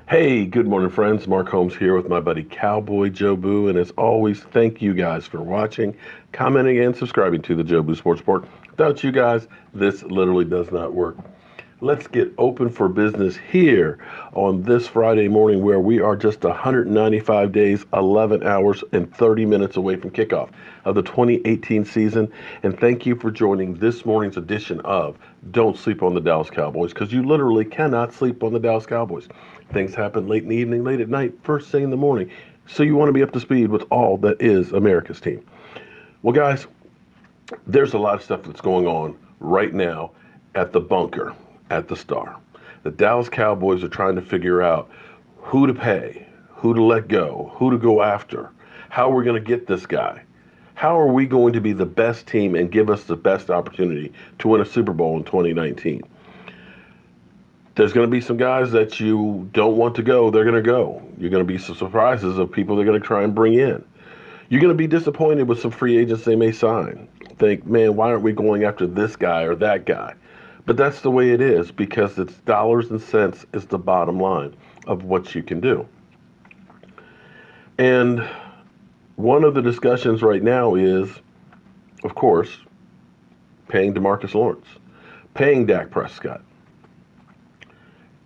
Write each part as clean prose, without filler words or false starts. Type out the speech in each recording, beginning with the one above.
Hey, good morning, friends. Mark Holmes here with my buddy Cowboy Joe Boo. And as always, thank you guys for watching, commenting, and subscribing to the Joe Boo Sports Report. Without you guys, this literally does not work. Let's get open for business here on this Friday morning where we are just 195 days, 11 hours, and 30 minutes away from kickoff of the 2018 season. And thank you for joining this morning's edition of Don't Sleep on the Dallas Cowboys, because you literally cannot sleep on the Dallas Cowboys. Things happen late in the evening, late at night, first thing in the morning. So you want to be up to speed with all that is America's team. Well, guys, there's a lot of stuff that's going on right now at the bunker, at the Star. The Dallas Cowboys are trying to figure out who to pay, who to let go, who to go after, how we're going to get this guy. How are we going to be the best team and give us the best opportunity to win a Super Bowl in 2019? There's going to be some guys that you don't want to go. They're going to go. You're going to be some surprises of people they're going to try and bring in. You're going to be disappointed with some free agents they may sign. Think, man, why aren't we going after this guy or that guy? But that's the way it is, because it's dollars and cents is the bottom line of what you can do. And one of the discussions right now is, of course, paying DeMarcus Lawrence, paying Dak Prescott.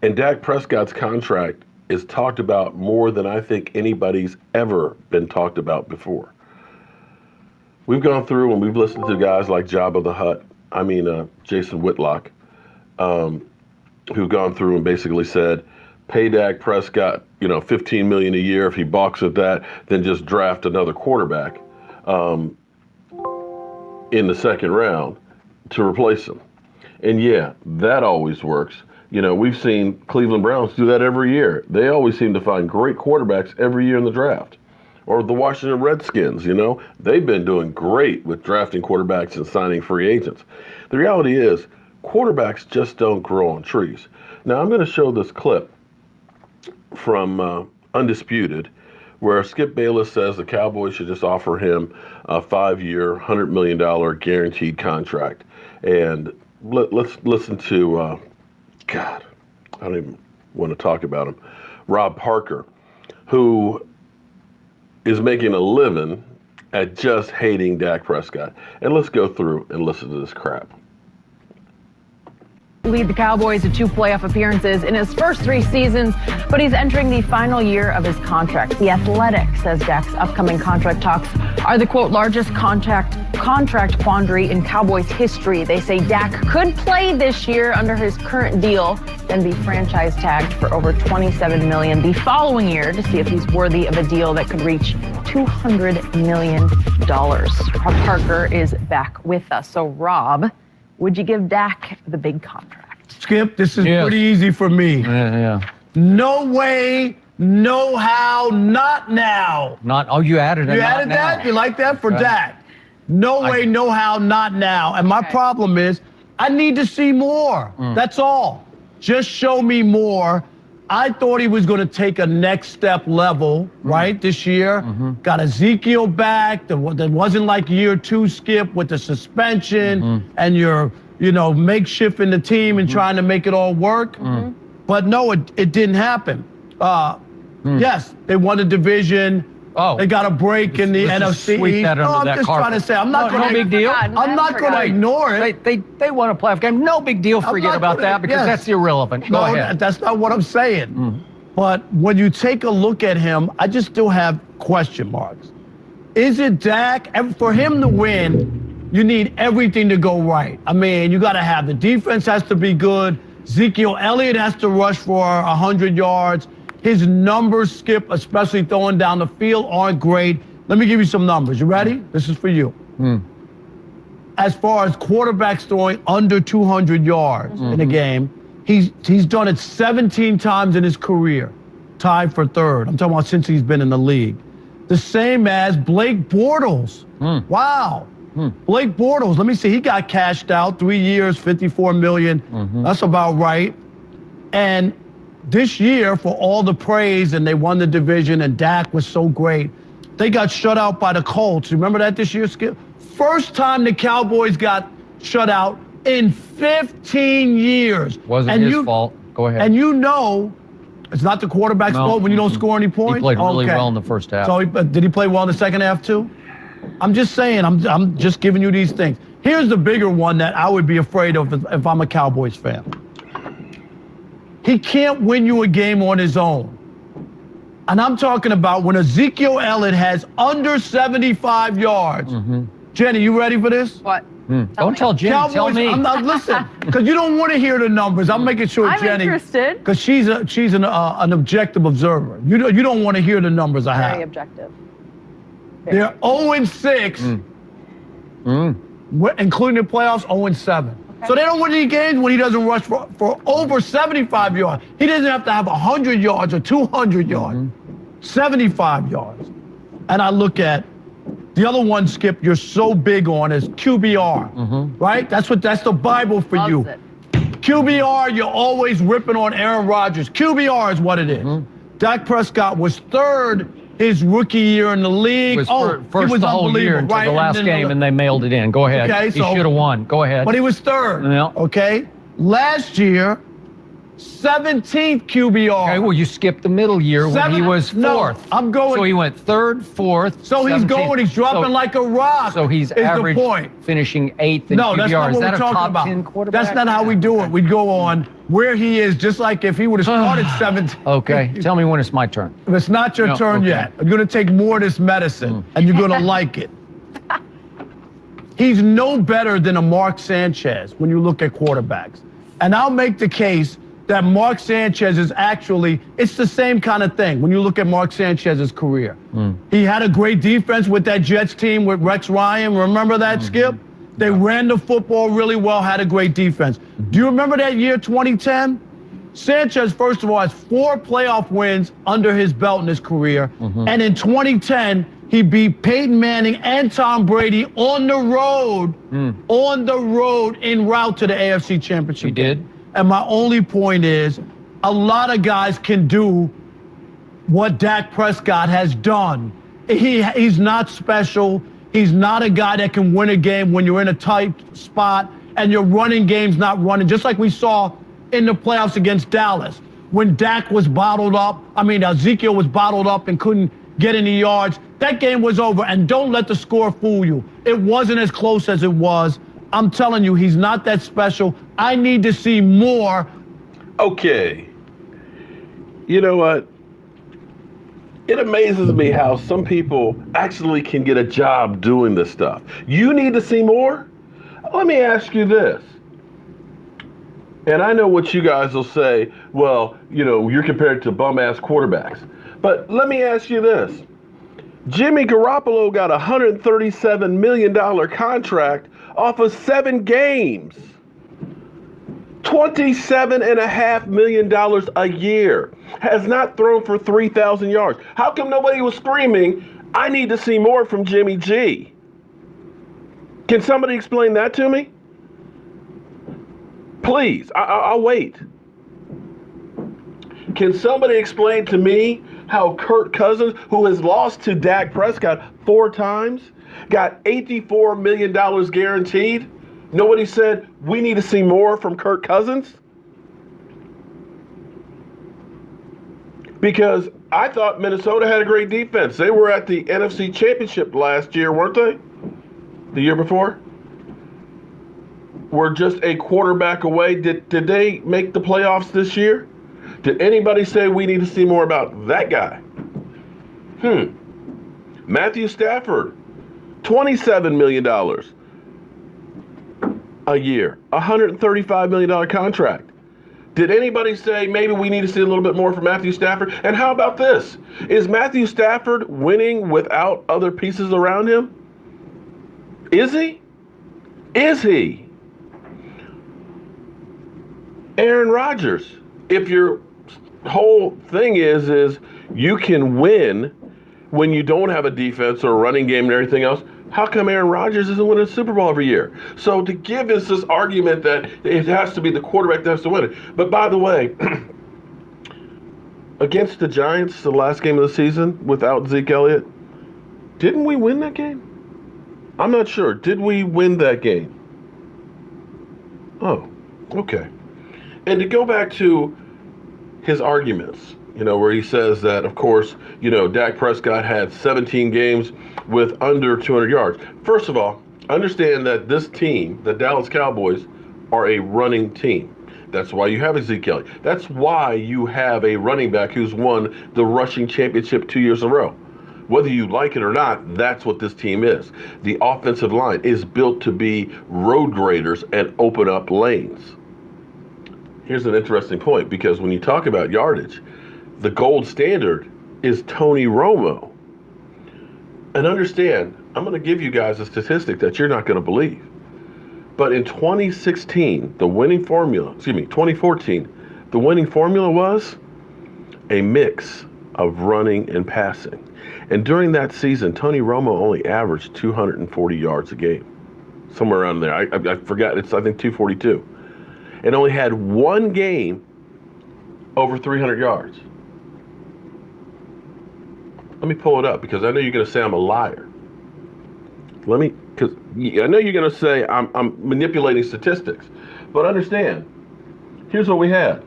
And Dak Prescott's contract is talked about more than I think anybody's ever been talked about before. We've gone through and we've listened to guys like Jabba the Hutt, Jason Whitlock, who've gone through and basically said, pay Dak Prescott, $15 million a year. If he balks at that, then just draft another quarterback in the second round to replace him. And yeah, that always works. We've seen Cleveland Browns do that every year. They always seem to find great quarterbacks every year in the draft. Or the Washington Redskins, they've been doing great with drafting quarterbacks and signing free agents. The reality is, quarterbacks just don't grow on trees. Now, I'm going to show this clip from Undisputed, where Skip Bayless says the Cowboys should just offer him a 5-year, $100 million guaranteed contract. And let's listen to, God, I don't even want to talk about him, Rob Parker, who is making a living at just hating Dak Prescott. And let's go through and listen to this crap. Lead the Cowboys to 2 playoff appearances in his first 3 seasons, but he's entering the final year of his contract. The Athletic says Dak's upcoming contract talks are the, quote, largest contract quandary in Cowboys history. They say Dak could play this year under his current deal, then be franchise tagged for over $27 million the following year to see if he's worthy of a deal that could reach $200 million. Rob Parker is back with us. So, Rob, would you give Dak the big contract? Skip, this is pretty easy for me. Yeah. No way, no how, not now. You added it. You added that? You like that for Dak? No way, no how, not now. And my problem is, I need to see more. That's all. Just show me more. I thought he was going to take a next step level, right, this year. Got Ezekiel back. That wasn't like year 2, Skip, with the suspension and you're, makeshifting the team and trying to make it all work. But no, it didn't happen. Yes, they won the division. They got a break in the NFC. I'm just trying to say, I'm not going to. No big deal. I'm not going to ignore it. They won a playoff game. No big deal. Forget about that because that's irrelevant. Go ahead. That's not what I'm saying. But when you take a look at him, I just still have question marks. Is it Dak? And for him to win, you need everything to go right. You got to have the defense has to be good. Ezekiel Elliott has to rush for 100 yards. His numbers, Skip, especially throwing down the field, aren't great. Let me give you some numbers. You ready? This is for you. As far as quarterbacks throwing under 200 yards in a game, he's done it 17 times in his career, tied for 3rd. I'm talking about since he's been in the league. The same as Blake Bortles. Wow. Blake Bortles, let me see. He got cashed out, 3 years, $54 million. That's about right. And this year, for all the praise, and they won the division, and Dak was so great, they got shut out by the Colts. Remember that this year, Skip? First time the Cowboys got shut out in 15 years. Wasn't his fault. Go ahead. And you know, it's not the quarterback's fault when you don't score any points. He played really well in the first half. So did he play well in the second half too? I'm just saying. I'm just giving you these things. Here's the bigger one that I would be afraid of if I'm a Cowboys fan. He can't win you a game on his own. And I'm talking about when Ezekiel Elliott has under 75 yards. Jenny, you ready for this? What? Don't tell Jenny, Cowboys, tell me. I'm not listening, because you don't want to hear the numbers. I'm making sure I'm Jenny. interested. Because she's an objective observer. You don't want to hear the numbers I have. Very objective. They're 0-6, including the playoffs, 0-7. So they don't win any games when he doesn't rush for over 75 yards. He doesn't have to have 100 yards or 200 yards. 75 yards. And I look at the other one, Skip, you're so big on is QBR, right? That's the Bible for Loves you. it. QBR, you're always ripping on Aaron Rodgers. QBR is what it is. Dak Prescott was third his rookie year in the league. First the whole year until the last game, and they mailed it in. Go ahead. Okay, he should have won. Go ahead. But he was third. Yeah. Okay. Last year, 17th QBR. Okay, well, you skipped the middle year when he was fourth. I'm going. So he went third, fourth. So he's 17th. going. He's dropping like a rock. So he's average, the point. Finishing eighth in QBR. That's not is what that we're a talking top about. 10 quarterback? That's not how we do it. We'd go on where he is, just like if he would have started 17th. Okay, tell me when it's my turn. It's not your turn yet. You're going to take more of this medicine, and you're going to like it. He's no better than a Mark Sanchez when you look at quarterbacks. And I'll make the case that Mark Sanchez is actually, it's the same kind of thing when you look at Mark Sanchez's career. He had a great defense with that Jets team with Rex Ryan. Remember that, Skip? They ran the football really well, had a great defense. Do you remember that year, 2010? Sanchez, first of all, has 4 playoff wins under his belt in his career. And in 2010, he beat Peyton Manning and Tom Brady on the road, en route to the AFC Championship. He did. And my only point is, a lot of guys can do what Dak Prescott has done. He's not special. He's not a guy that can win a game when you're in a tight spot and your running game's not running, just like we saw in the playoffs against Dallas. When Dak was bottled up, Ezekiel was bottled up and couldn't get any yards, that game was over. And don't let the score fool you. It wasn't as close as it was. I'm telling you, he's not that special. I need to see more. Okay. You know what? It amazes me how some people actually can get a job doing this stuff. You need to see more? Let me ask you this. And I know what you guys will say, well, you're compared to bum-ass quarterbacks. But let me ask you this. Jimmy Garoppolo got a $137 million contract off of 7 games. $27.5 million a year. Has not thrown for 3,000 yards. How come nobody was screaming, I need to see more from Jimmy G? Can somebody explain that to me? Please, I'll wait. Can somebody explain to me how Kirk Cousins, who has lost to Dak Prescott 4 times, got $84 million guaranteed? Nobody said, we need to see more from Kirk Cousins? Because I thought Minnesota had a great defense. They were at the NFC Championship last year, weren't they? The year before? Were just a quarterback away. Did they make the playoffs this year? Did anybody say we need to see more about that guy? Matthew Stafford, $27 million a year, $135 million contract. Did anybody say maybe we need to see a little bit more from Matthew Stafford? And how about this? Is Matthew Stafford winning without other pieces around him? Is he? Is he? Aaron Rodgers, if your whole thing is you can win when you don't have a defense or a running game and everything else, how come Aaron Rodgers isn't winning a Super Bowl every year? So to give us this argument that it has to be the quarterback that has to win it. But by the way, against the Giants, the last game of the season without Zeke Elliott, didn't we win that game? I'm not sure. Did we win that game? Oh, okay. And to go back to his arguments, where he says that, of course, Dak Prescott had 17 games with under 200 yards. First of all, understand that this team, the Dallas Cowboys, are a running team. That's why you have Ezekiel. That's why you have a running back who's won the rushing championship 2 years in a row. Whether you like it or not, that's what this team is. The offensive line is built to be road graders and open up lanes. Here's an interesting point, because when you talk about yardage, the gold standard is Tony Romo. And understand, I'm going to give you guys a statistic that you're not going to believe. But in 2014, the winning formula was a mix of running and passing. And during that season, Tony Romo only averaged 240 yards a game. Somewhere around there. I forgot. It's, I think, 242. And only had one game over 300 yards. Let me pull it up, because I know you're going to say I'm a liar. Because I know you're going to say I'm manipulating statistics. But understand, here's what we had.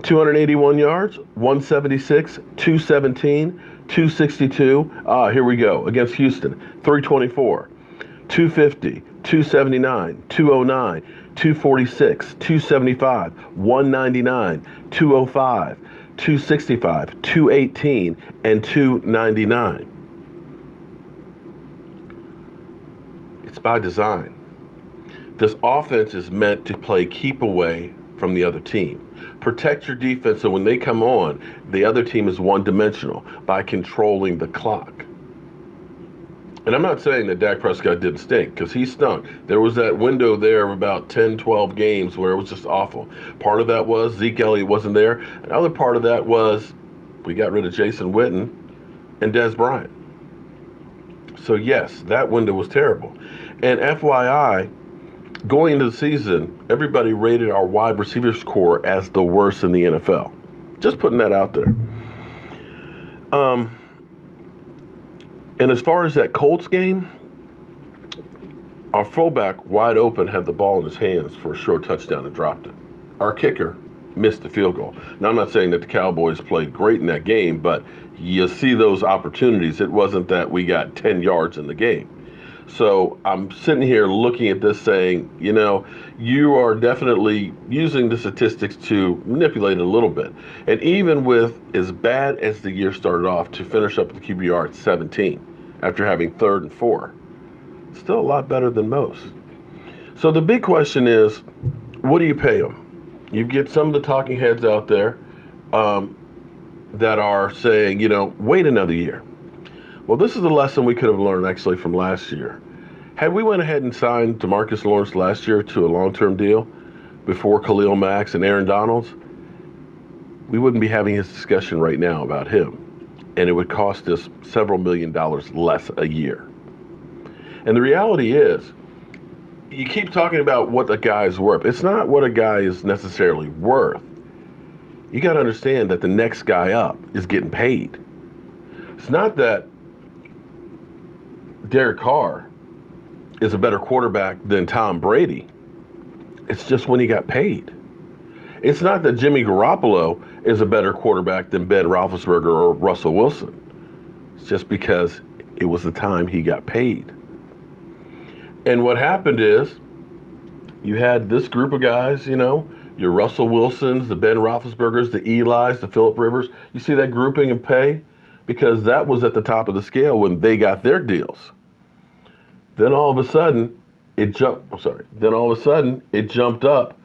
281 yards, 176, 217, 262. Here we go. Against Houston, 324, 250, 279, 209, 246, 275, 199, 205, 265, 218, and 299. It's by design. This offense is meant to play keep away from the other team. Protect your defense so when they come on, the other team is one-dimensional by controlling the clock. And I'm not saying that Dak Prescott didn't stink, because he stunk. There was that window there of about 10, 12 games where it was just awful. Part of that was Zeke Elliott wasn't there. Another part of that was we got rid of Jason Witten and Dez Bryant. So yes, that window was terrible. And FYI, going into the season, everybody rated our wide receivers core as the worst in the NFL. Just putting that out there. And as far as that Colts game, our fullback, wide open, had the ball in his hands for a short touchdown and dropped it. Our kicker missed the field goal. Now, I'm not saying that the Cowboys played great in that game, but you see those opportunities. It wasn't that we got 10 yards in the game. So I'm sitting here looking at this saying, you are definitely using the statistics to manipulate it a little bit. And even with as bad as the year started off, to finish up with the QBR at 17 after having 3rd and 4, still a lot better than most. So the big question is, what do you pay them? You get some of the talking heads out there that are saying, wait another year. Well, this is a lesson we could have learned actually from last year. Had we went ahead and signed DeMarcus Lawrence last year to a long-term deal before Khalil Mack and Aaron Donalds, we wouldn't be having this discussion right now about him. And it would cost us several $1 million less a year. And the reality is, you keep talking about what a guy is worth. It's not what a guy is necessarily worth. You got to understand that the next guy up is getting paid. It's not that Derek Carr is a better quarterback than Tom Brady. It's just when he got paid. It's not that Jimmy Garoppolo is a better quarterback than Ben Roethlisberger or Russell Wilson. It's just because it was the time he got paid. And what happened is you had this group of guys, your Russell Wilsons, the Ben Roethlisbergers, the Elis, the Phillip Rivers. You see that grouping of pay? Because that was at the top of the scale when they got their deals. Then all of a sudden, it jumped up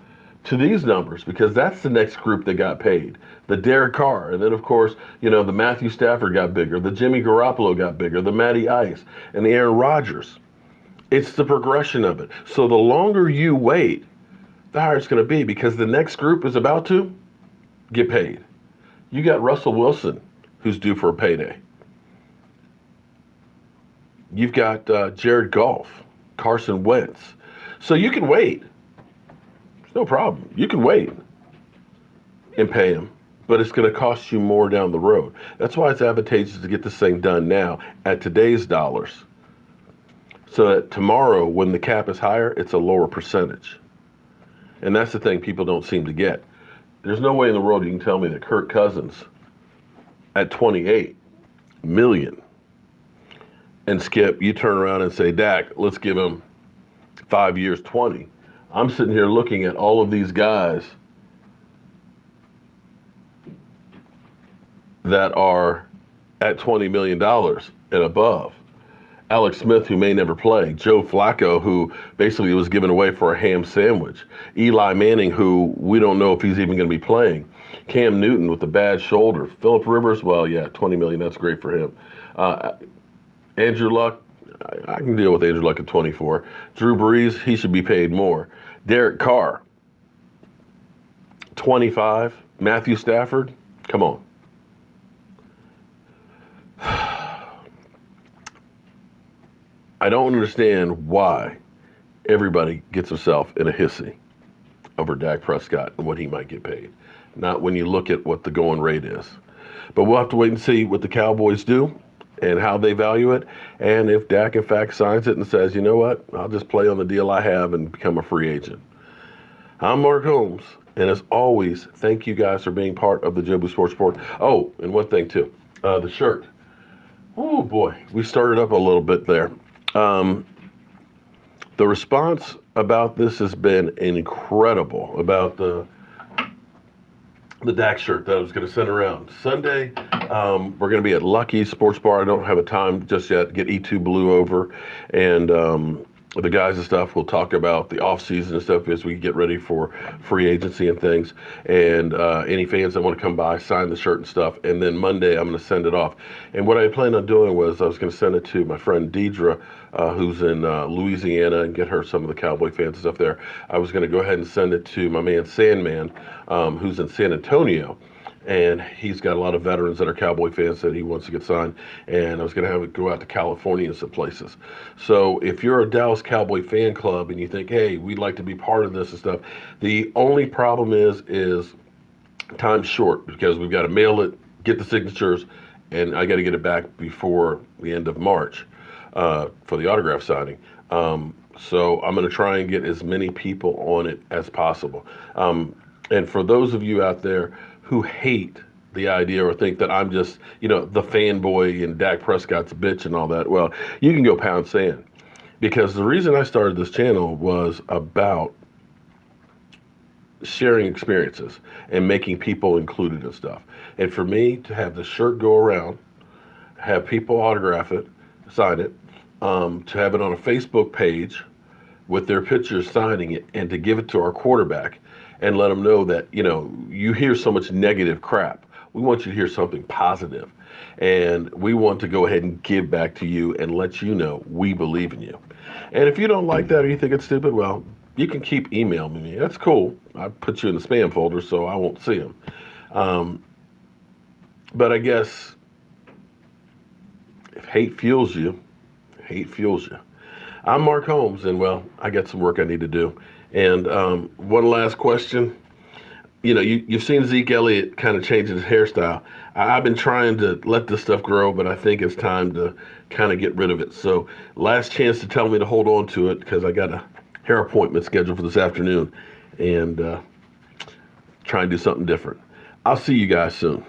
to these numbers, because that's the next group that got paid. The Derek Carr, and then of course, the Matthew Stafford got bigger, the Jimmy Garoppolo got bigger, the Matty Ice, and the Aaron Rodgers. It's the progression of it. So the longer you wait, the higher it's going to be, because the next group is about to get paid. You got Russell Wilson, who's due for a payday. You've got Jared Goff, Carson Wentz. So you can wait. There's no problem. You can wait and pay him, but it's going to cost you more down the road. That's why it's advantageous to get this thing done now at today's dollars, so that tomorrow, when the cap is higher, it's a lower percentage. And that's the thing people don't seem to get. There's no way in the world you can tell me that Kirk Cousins at 28 million and Skip, you turn around and say, Dak, let's give him 5 years, 20. I'm sitting here looking at all of these guys that are at $20 million and above. Alex Smith, who may never play. Joe Flacco, who basically was given away for a ham sandwich. Eli Manning, who we don't know if he's even going to be playing. Cam Newton with a bad shoulder. Phillip Rivers, well, yeah, $20 million, that's great for him. Andrew Luck, I can deal with Andrew Luck at 24. Drew Brees, he should be paid more. Derek Carr, 25. Matthew Stafford, come on. I don't understand why everybody gets himself in a hissy over Dak Prescott and what he might get paid. Not when you look at what the going rate is. But we'll have to wait and see what the Cowboys do and how they value it. And if Dak, in fact, signs it and says, you know what, I'll just play on the deal I have and become a free agent. I'm Mark Holmes. And as always, thank you guys for being part of the Jobu Sports Report. Oh, and one thing, too. The shirt. Oh, boy. We started up a little bit there. The response about this has been incredible, about the Dak shirt that I was going to send around. Sunday, we're going to be at Lucky's Sports Bar. I don't have a time just yet to get E2 Blue over. And the guys and stuff will talk about the off-season and stuff as we get ready for free agency and things. And any fans that want to come by, sign the shirt and stuff. And then Monday, I'm going to send it off. And what I planned on doing was I was going to send it to my friend Deidre, who's in Louisiana, and get her some of the Cowboy fans and stuff there. I was going to go ahead and send it to my man Sandman, who's in San Antonio. And he's got a lot of veterans that are Cowboy fans that he wants to get signed. And I was going to have it go out to California and some places. So if you're a Dallas Cowboy fan club and you think, hey, we'd like to be part of this and stuff, the only problem is time's short because we've got to mail it, get the signatures, and I got to get it back before the end of March for the autograph signing. So I'm going to try and get as many people on it as possible. And for those of you out there who hate the idea or think that I'm just, the fanboy and Dak Prescott's bitch and all that, well, you can go pound sand. Because the reason I started this channel was about sharing experiences and making people included in stuff. And for me to have the shirt go around, have people autograph it, sign it, to have it on a Facebook page with their pictures signing it, and to give it to our quarterback and let them know that, you hear so much negative crap. We want you to hear something positive. And we want to go ahead and give back to you and let you know we believe in you. And if you don't like that or you think it's stupid, well, you can keep emailing me. That's cool. I put you in the spam folder so I won't see them. But I guess if hate fuels you, hate fuels you. I'm Mark Holmes, and, well, I got some work I need to do. And one last question. You've seen Zeke Elliott kind of changing his hairstyle. I've been trying to let this stuff grow, but I think it's time to kind of get rid of it. So last chance to tell me to hold on to it because I got a hair appointment scheduled for this afternoon and try and do something different. I'll see you guys soon.